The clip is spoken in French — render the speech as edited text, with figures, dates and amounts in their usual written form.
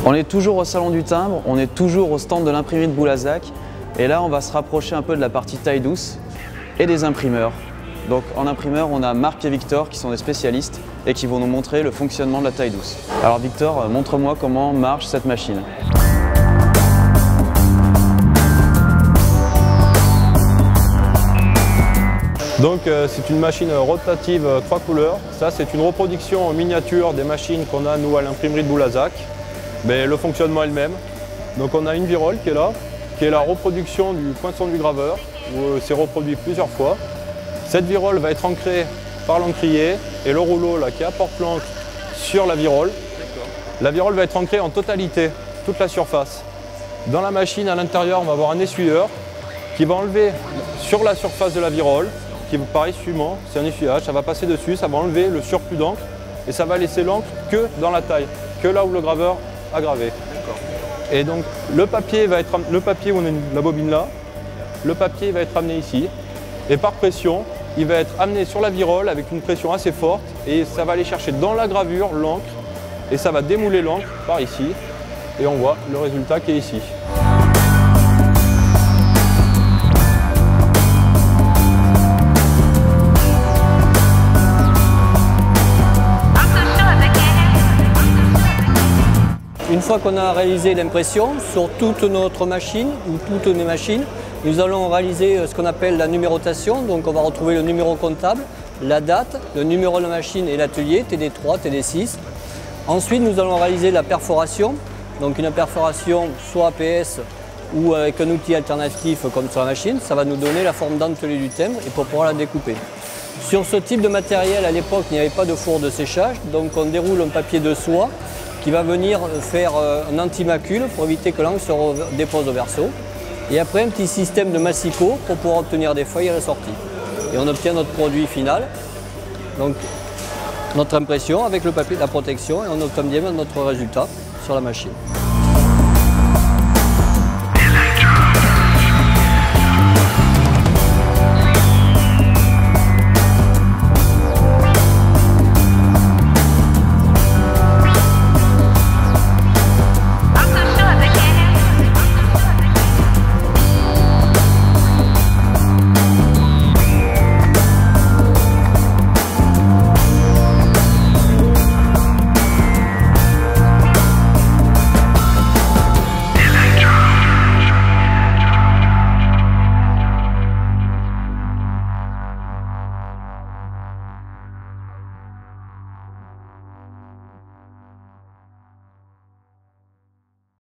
On est toujours au Salon du Timbre, on est toujours au stand de l'imprimerie de Boulazac et là on va se rapprocher un peu de la partie taille douce et des imprimeurs. Donc en imprimeur on a Marc et Victor qui sont des spécialistes et qui vont nous montrer le fonctionnement de la taille douce. Alors Victor, montre-moi comment marche cette machine. Donc c'est une machine rotative 3 couleurs. Ça c'est une reproduction en miniature des machines qu'on a nous à l'imprimerie de Boulazac. Mais le fonctionnement est le même. Donc on a une virole qui est là, qui est la reproduction du poinçon du graveur, où c'est reproduit plusieurs fois. Cette virole va être ancrée par l'encrier et le rouleau là, qui apporte l'encre sur la virole. La virole va être ancrée en totalité, toute la surface. Dans la machine, à l'intérieur, on va avoir un essuyeur qui va enlever sur la surface de la virole, qui par essuiement, c'est un essuyage, ça va passer dessus, ça va enlever le surplus d'encre et ça va laisser l'encre que dans la taille, que là où le graveur a gravé. Et donc le papier où on a la bobine là, le papier va être amené ici et par pression, il va être amené sur la virole avec une pression assez forte et ça va aller chercher dans la gravure l'encre et ça va démouler l'encre par ici et on voit le résultat qui est ici. Une fois qu'on a réalisé l'impression sur toute notre machine ou toutes nos machines, nous allons réaliser ce qu'on appelle la numérotation. Donc on va retrouver le numéro comptable, la date, le numéro de la machine et l'atelier, TD3, TD6. Ensuite nous allons réaliser la perforation. Donc une perforation soit APS ou avec un outil alternatif comme sur la machine, ça va nous donner la forme dentelée du timbre et pour pouvoir la découper. Sur ce type de matériel, à l'époque, il n'y avait pas de four de séchage, donc on déroule un papier de soie qui va venir faire un antimacule pour éviter que l'encre se dépose au verso. Et après un petit système de massicot pour pouvoir obtenir des feuilles à la sortie. Et on obtient notre produit final, donc notre impression avec le papier de la protection et on obtient bien notre résultat sur la machine.